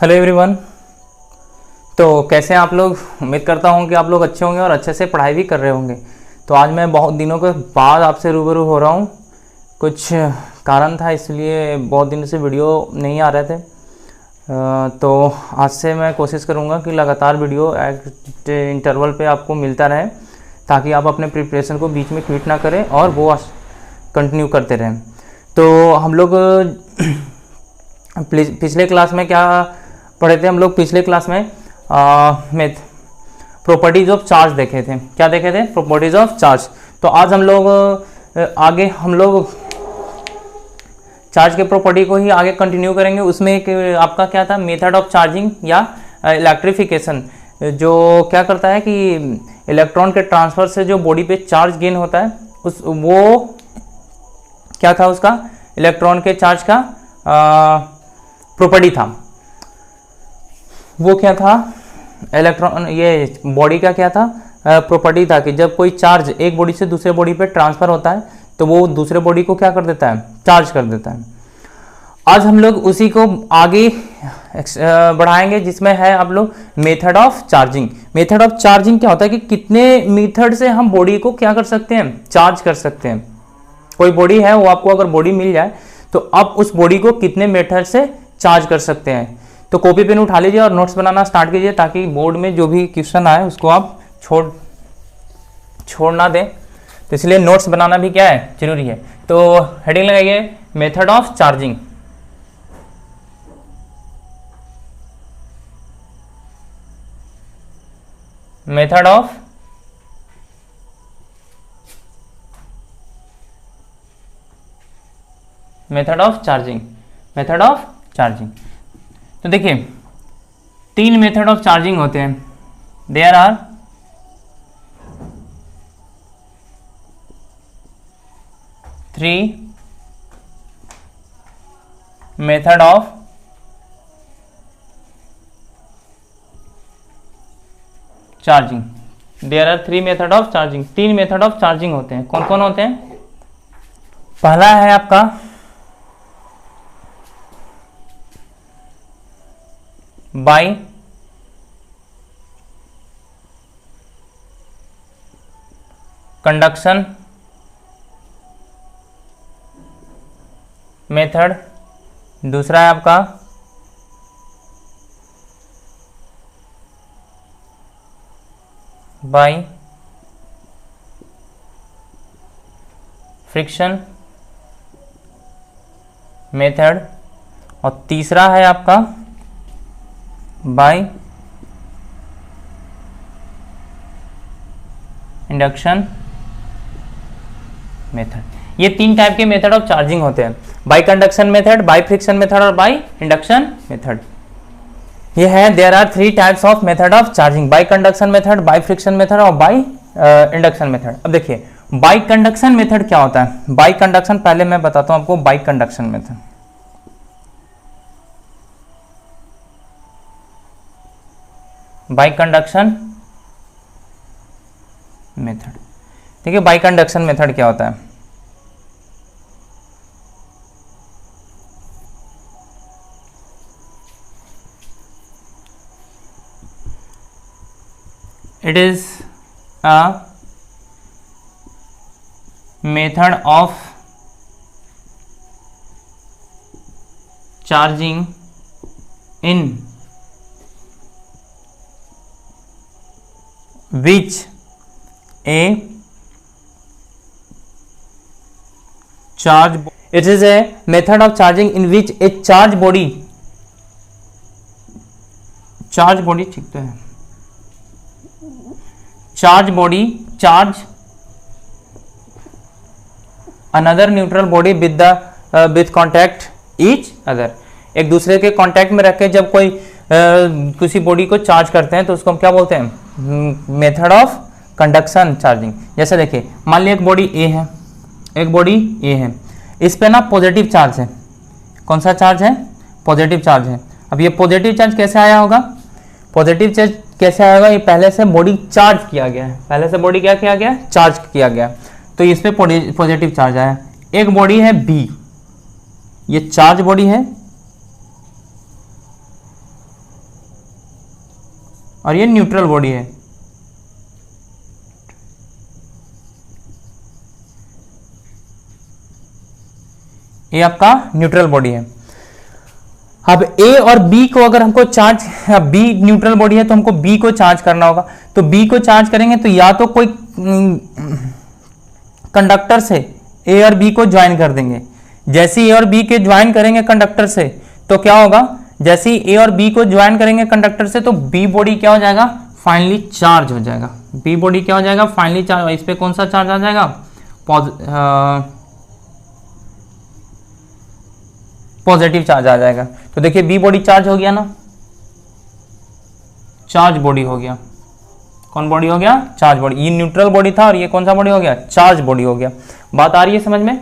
Hello everyone. तो कैसे हैं आप लोग। उम्मीद करता हूं कि आप लोग अच्छे होंगे और अच्छे से पढ़ाई भी कर रहे होंगे। तो आज मैं बहुत दिनों के बाद आपसे रूबरू हो रहा हूं। कुछ कारण था इसलिए बहुत दिनों से वीडियो नहीं आ रहे थे। तो आज से मैं कोशिश करूंगा कि लगातार वीडियो एक इंटरवल पे आपको मिलता रहे, ताकि आप अपने प्रिपरेशन को बीच में क्विट ना करें और वो कंटिन्यू करते रहें। तो हम लोग पिछले क्लास में क्या पढ़े थे। हम लोग पिछले क्लास में प्रॉपर्टीज ऑफ चार्ज देखे थे। क्या देखे थे? Properties of charge. तो आज हम लोग आगे चार्ज के प्रॉपर्टी को ही आगे कंटिन्यू करेंगे। उसमें एक आपका क्या था, मेथड ऑफ चार्जिंग या इलेक्ट्रिफिकेशन, जो क्या करता है कि इलेक्ट्रॉन के ट्रांसफर से जो बॉडी पे चार्ज गेन होता है वो क्या था, उसका इलेक्ट्रॉन के चार्ज का प्रॉपर्टी था। वो क्या था, इलेक्ट्रॉन ये बॉडी का क्या था, प्रॉपर्टी था कि जब कोई चार्ज एक बॉडी से दूसरे बॉडी पे ट्रांसफर होता है तो वो दूसरे बॉडी को क्या कर देता है, चार्ज कर देता है। आज हम लोग उसी को आगे बढ़ाएंगे, जिसमें है आप लोग method of charging. Method of charging क्या होता है कि कितने मेथड से हम बॉडी को क्या कर सकते हैं, चार्ज कर सकते हैं। कोई बॉडी है, वो आपको अगर बॉडी मिल जाए तो आप उस बॉडी को कितने मेथड से चार्ज कर सकते हैं। तो कॉपी पेन उठा लीजिए और नोट्स बनाना स्टार्ट कीजिए, ताकि बोर्ड में जो भी क्वेश्चन आए उसको आप छोड़ ना दें। तो इसलिए नोट्स बनाना भी क्या है, जरूरी है। तो हेडिंग लगाइए, method of charging. Method of charging. तो देखिए, तीन मेथड ऑफ चार्जिंग होते हैं। There are three method of charging. There are three method of charging. तीन मेथड ऑफ चार्जिंग होते हैं। कौन कौन होते हैं? पहला है आपका बाई कंडक्शन मेथड। दूसरा है आपका बाई फ्रिक्शन मेथड। और तीसरा है आपका बाय इंडक्शन मेथड। ये तीन टाइप के मेथड ऑफ चार्जिंग होते हैं, by conduction method, by friction method और बाय इंडक्शन मेथड। ये है, there are three types of method of charging, by conduction method, by friction method और बाय इंडक्शन मेथड। अब देखिए, बाय कंडक्शन मेथड क्या होता है। बाय कंडक्शन, पहले मैं बताता हूं आपको bye conduction method. By conduction method. देखिए, बाई कंडक्शन मेथड क्या होता है। It is a method of charging in which a charge, it is a method of charging in which a charge body ठीक तो है, charge body charge another neutral body with the with contact each other। एक दूसरे के contact में रख के जब कोई किसी बॉडी को चार्ज करते हैं तो उसको हम क्या बोलते हैं, मेथड ऑफ कंडक्शन चार्जिंग। जैसे देखिए, मान लीजिए एक बॉडी ए है, एक बॉडी ए है, इस पे ना पॉजिटिव चार्ज है। कौन सा चार्ज है? पॉजिटिव चार्ज है। अब ये पॉजिटिव चार्ज कैसे आया होगा? पॉजिटिव चार्ज कैसे आएगा? ये पहले से बॉडी चार्ज किया गया है, पहले से बॉडी क्या किया गया? चार्ज किया गया, तो इस पे पॉजिटिव चार्ज आया। एक बॉडी है बी, ये चार्ज बॉडी है, और ये न्यूट्रल बॉडी है। ये आपका न्यूट्रल बॉडी है। अब ए और बी को अगर हमको चार्ज, बी न्यूट्रल बॉडी है तो हमको बी को चार्ज करना होगा। तो बी को चार्ज करेंगे तो या तो कोई कंडक्टर से ए और बी को ज्वाइन कर देंगे। जैसे ए और बी के ज्वाइन करेंगे कंडक्टर से तो क्या होगा, जैसे ही ए और बी को ज्वाइन करेंगे कंडक्टर से तो बी बॉडी क्या हो जाएगा, फाइनली चार्ज हो जाएगा। बी बॉडी क्या हो जाएगा, फाइनली चार्ज। इस पे कौन सा चार्ज आ जाएगा, पॉजिटिव चार्ज आ जाएगा। तो देखिए बी बॉडी चार्ज हो गया ना, चार्ज बॉडी हो गया। कौन बॉडी हो गया, चार्ज बॉडी। ये न्यूट्रल बॉडी था और ये कौन सा बॉडी हो गया, चार्ज बॉडी हो गया। बात आ रही है समझ में?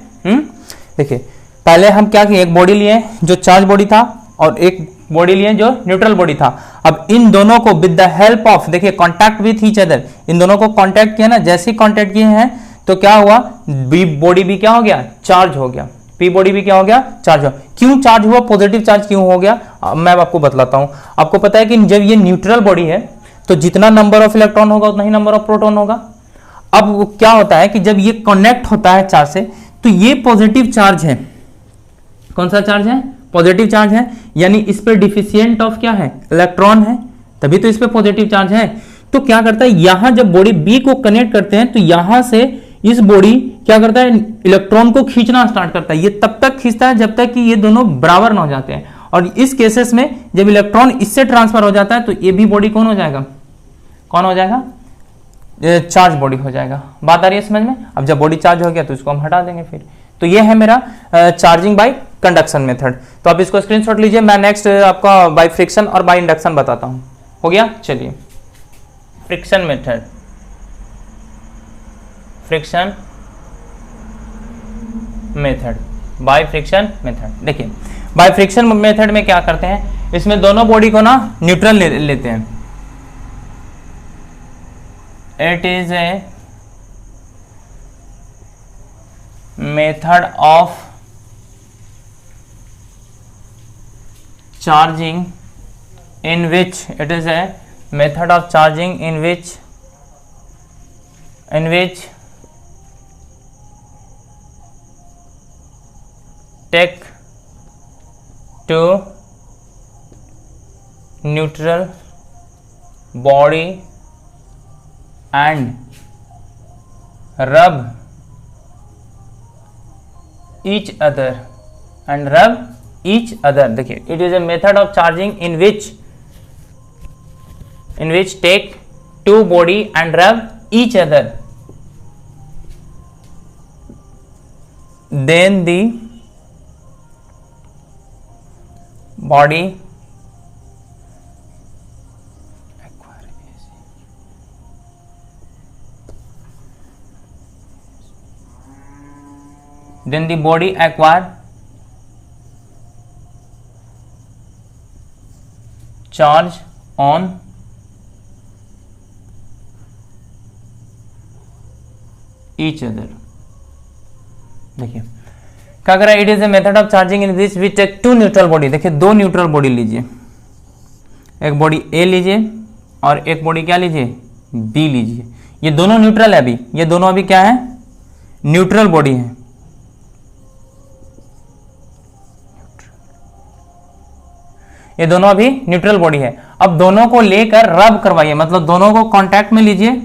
देखिए पहले हम क्या किए, एक बॉडी लिए जो चार्ज बॉडी था और एक बॉडी लिए जो न्यूट्रल बॉडी था। अब इन दोनों को विद द हेल्प ऑफ, देखिए कॉन्टैक्ट विथ ईच अदर, इन दोनों को कॉन्टैक्ट किया ना, जैसे ही कॉन्टैक्ट किए हैं तो क्या हुआ, बी बॉडी भी क्या हो गया, चार्ज हो गया। पी बॉडी भी क्या हो गया, चार्ज हो। क्यों चार्ज हुआ, पॉजिटिव चार्ज क्यों हो गया, मैं आपको बतलाता हूं। आपको पता है कि जब ये न्यूट्रल बॉडी है तो जितना नंबर ऑफ इलेक्ट्रॉन होगा उतना ही नंबर ऑफ प्रोटॉन होगा। अब क्या होता है कि जब ये कनेक्ट होता है चार्ज से तो ये पॉजिटिव चार्ज है। कौन सा चार्ज है, पॉजिटिव चार्ज है, यानी इस पे डिफिशिएंट ऑफ क्या है, इलेक्ट्रॉन है, तभी तो इस पे पॉजिटिव चार्ज है। तो क्या करता है, यहां जब बॉडी बी को कनेक्ट करते हैं तो यहां से इस बॉडी क्या करता है, इलेक्ट्रॉन को खींचना स्टार्ट करता है। ये तब तक खींचता है जब तक कि ये दोनों बराबर ना हो जाते हैं। और इस केसेस में जब इलेक्ट्रॉन इससे ट्रांसफर हो जाता है तो ये भी बॉडी कौन हो जाएगा, कौन हो जाएगा, चार्ज बॉडी हो जाएगा। बात आ रही है समझ में? अब जब बॉडी चार्ज हो गया तो इसको हम हटा देंगे फिर। तो ये है मेरा चार्जिंग बाय कंडक्शन मेथड। तो आप इसको स्क्रीनशॉट लीजिए। मैं नेक्स्ट आपका बाय फ्रिक्शन और बाय इंडक्शन बताता हूं। हो गया, चलिए friction method. Friction method, by friction method. देखिए बाय फ्रिक्शन मेथड में क्या करते हैं, इसमें दोनों बॉडी को ना न्यूट्रल लेते हैं। It is a method of charging in which, it is a method of charging in which take to neutral body and rub each other देखिए it is a method of charging in which take two body and rub each other, then the body acquire charge on each other। देखिए क्या करा, it is a method of charging in which we take to neutral body. देखिए दो neutral body लीजिए, एक body ए लीजिए और एक बॉडी क्या लीजिए, बी लीजिए। ये दोनों न्यूट्रल है अभी, ये दोनों अभी क्या है, न्यूट्रल बॉडी है। ये दोनों अभी न्यूट्रल बॉडी है। अब दोनों को लेकर रब करवाइए, मतलब दोनों को कांटेक्ट में लीजिए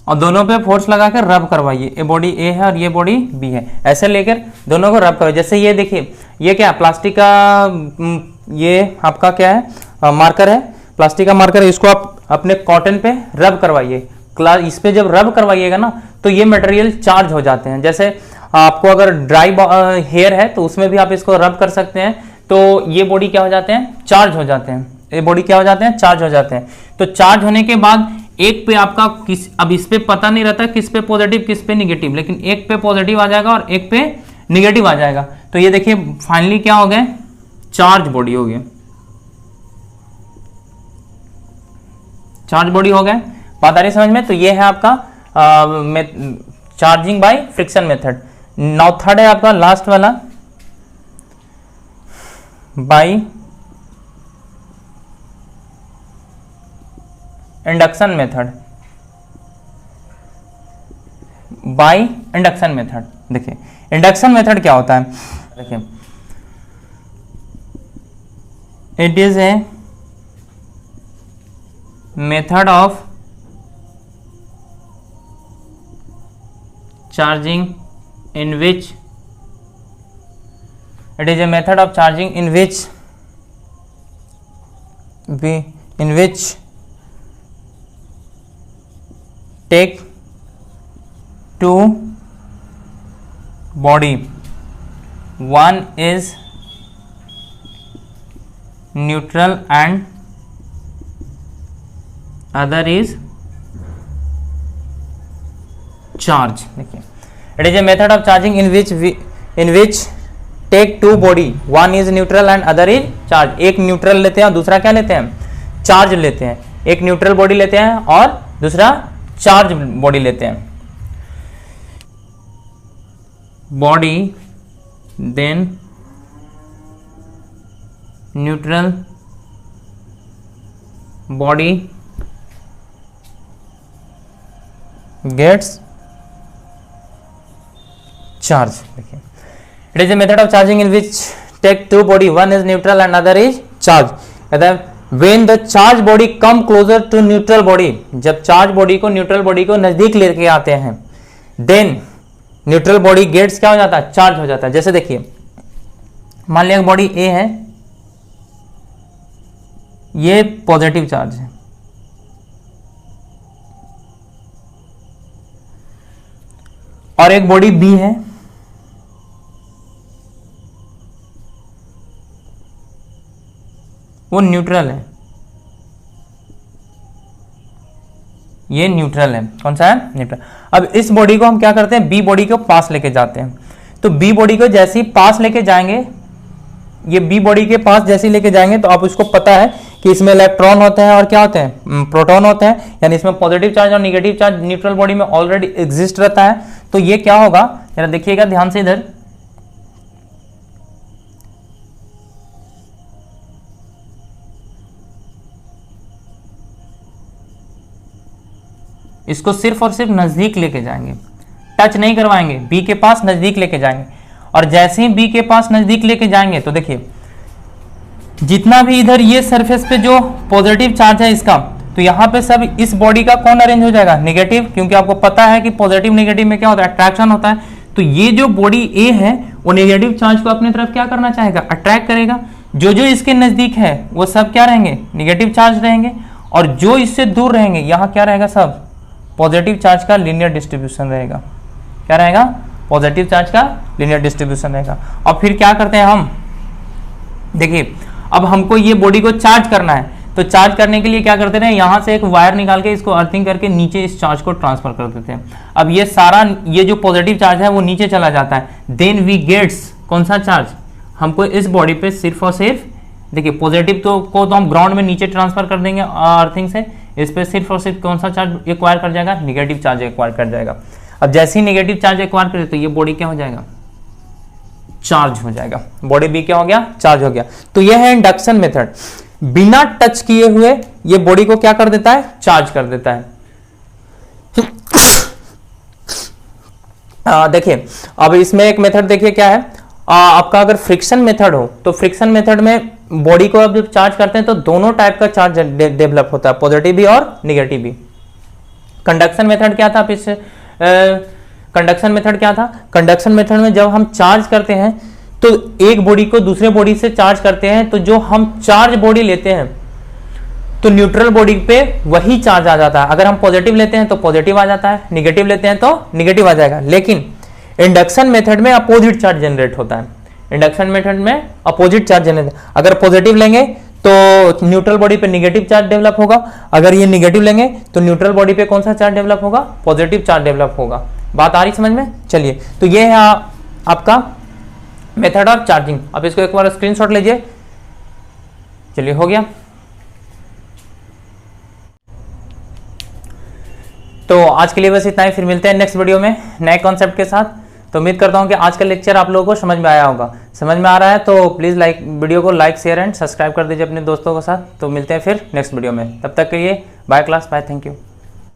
और दोनों पे फोर्स लगा कर रब करवाइए। ये बॉडी ए है और ये बॉडी बी है, ऐसे लेकर दोनों को रब करवाइए। जैसे ये देखिए, ये क्या प्लास्टिक का, ये आपका क्या है, मार्कर है, प्लास्टिक का मार्कर है। इसको आप अपने कॉटन पे रब करवाइए। इस पे जब रब करवाइएगा ना तो ये मटेरियल चार्ज हो जाते हैं। जैसे आपको अगर ड्राई हेयर है तो उसमें भी आप इसको रब कर सकते हैं, तो ये बॉडी क्या हो जाते हैं, चार्ज हो जाते हैं। ये बॉडी क्या हो जाते हैं, चार्ज हो जाते हैं। तो चार्ज होने के बाद एक पे आपका अब इस पे पता नहीं रहता किस पे पॉजिटिव किस पे निगेटिव, लेकिन एक पे पॉजिटिव आ जाएगा और एक पे निगेटिव आ जाएगा। तो ये देखिए फाइनली क्या हो गए, चार्ज बॉडी हो गया, चार्ज बॉडी हो गए। बात आ रही समझ में? तो ये है आपका charging by friction method. Now third है आपका लास्ट वाला, bye induction method, bye induction method. देखिए इंडक्शन मेथड क्या होता है, देखिए it is a method of charging in which it is a method of charging in which take two body, one is neutral and other is charge। देखिए it is a method of charging in which take two body, one is neutral and other is charge। एक neutral लेते हैं और दूसरा क्या लेते हैं, charge लेते हैं। एक न्यूट्रल बॉडी लेते हैं और दूसरा चार्ज बॉडी लेते हैं। Body then neutral body gets charge। देखिए it is a method of charging in which take two body, one is neutral and other is charge। कहता है when the charge body come closer to neutral body, जब charge body को neutral body को नजदीक लेके आते हैं, then neutral body gets क्या हो जाता है, चार्ज हो जाता है। जैसे देखिए मान लिया बॉडी ए है, ये पॉजिटिव चार्ज है, और एक बॉडी बी है, वो न्यूट्रल है, ये न्यूट्रल है। कौन सा है, न्यूट्रल। अब इस बॉडी को हम क्या करते हैं, बी बॉडी को पास लेके जाते हैं। तो बी बॉडी को जैसे ही पास लेके जाएंगे, ये बी बॉडी के पास जैसे ही लेके जाएंगे, तो आप उसको पता है कि इसमें इलेक्ट्रॉन होते हैं और क्या होते हैं, प्रोटॉन होते हैं। यानी इसमें पॉजिटिव चार्ज और निगेटिव चार्ज न्यूट्रल बॉडी में ऑलरेडी एग्जिस्ट रहता है। तो ये क्या होगा, जरा देखिएगा ध्यान से इधर, इसको सिर्फ और सिर्फ नजदीक लेके जाएंगे, टच नहीं करवाएंगे, बी के पास नजदीक लेके जाएंगे। और जैसे ही बी के पास नजदीक लेके जाएंगे तो देखिए जितना भी इधर ये सरफेस पे जो पॉजिटिव चार्ज है इसका, तो यहाँ पे सब इस बॉडी का कौन अरेंज हो जाएगा, नेगेटिव। क्योंकि आपको पता है कि पॉजिटिव नेगेटिव में क्या होता है, अट्रैक्शन होता है। तो ये जो बॉडी ए है वो नेगेटिव चार्ज को अपनी तरफ क्या करना चाहेगा, अट्रैक्ट करेगा। जो जो इसके नजदीक है वो सब क्या रहेंगे, नेगेटिव चार्ज रहेंगे, और जो इससे दूर रहेंगे यहाँ क्या रहेगा, सब पॉजिटिव चार्ज का लीनियर डिस्ट्रीब्यूशन रहेगा। क्या रहेगा, पॉजिटिव चार्ज का लीनियर डिस्ट्रीब्यूशन रहेगा। और फिर क्या करते हैं हम, देखिए अब हमको ये बॉडी को चार्ज करना है, तो चार्ज करने के लिए क्या करते हैं, यहाँ से एक वायर निकाल के इसको अर्थिंग करके नीचे इस चार्ज को ट्रांसफर कर देते हैं। अब ये सारा ये जो पॉजिटिव चार्ज है वो नीचे चला जाता है। देन वी गेट्स कौन सा चार्ज, हमको इस बॉडी पे सिर्फ और सिर्फ, देखिए पॉजिटिव को हम ग्राउंड में नीचे ट्रांसफर कर देंगे अर्थिंग से, इस पे सिर्फ और सिर्फ कौन सा चार्ज एक्वायर कर जाएगा, नेगेटिव चार्ज एक्वायर कर जाएगा। अब जैसे ही नेगेटिव चार्ज एक्वायर करे तो ये बॉडी क्या हो जाएगा, चार्ज हो जाएगा। बॉडी बी क्या हो गया, चार्ज हो गया। तो ये है इंडक्शन मेथड, बिना टच किए हुए ये बॉडी को क्या कर देता है, चार्ज कर देता है। देखिए अब इसमें एक मेथड देखिए क्या है, आपका अगर फ्रिक्शन मेथड हो तो फ्रिक्शन मेथड में बॉडी को अब जब चार्ज करते हैं तो दोनों टाइप का चार्ज डेवलप होता है, पॉजिटिव भी और निगेटिव भी। कंडक्शन मेथड क्या था, पीछे कंडक्शन मेथड क्या था, कंडक्शन मेथड में जब हम चार्ज करते हैं तो एक बॉडी को दूसरे बॉडी से चार्ज करते हैं, तो जो हम चार्ज बॉडी लेते हैं तो न्यूट्रल बॉडी पे वही चार्ज आ जाता है। अगर हम पॉजिटिव लेते हैं तो पॉजिटिव आ जाता है, निगेटिव लेते हैं तो निगेटिव आ जाएगा। लेकिन इंडक्शन मेथड में अपोजिट चार्ज जनरेट होता है। इंडक्शन मेथड में अपोजिट चार्ज जनरेट, अगर पॉजिटिव लेंगे तो न्यूट्रल बॉडी पे निगेटिव चार्ज डेवलप होगा, अगर ये निगेटिव लेंगे तो न्यूट्रल बॉडी पे कौन सा चार्ज डेवलप होगा, पॉजिटिव चार्ज डेवलप होगा। बात आ रही समझ में, चलिए तो ये है आपका मेथड ऑफ चार्जिंग। आप इसको एक बार स्क्रीनशॉट लीजिए, चलिए हो गया। तो आज के लिए बस इतना ही, फिर मिलते हैं नेक्स्ट वीडियो में नए कॉन्सेप्ट के साथ। तो उम्मीद करता हूँ कि आज का लेक्चर आप लोगों को समझ में आया होगा। समझ में आ रहा है तो प्लीज़ वीडियो को लाइक शेयर एंड सब्सक्राइब कर दीजिए अपने दोस्तों के साथ। तो मिलते हैं फिर नेक्स्ट वीडियो में, तब तक के लिए bye class, bye, thank you.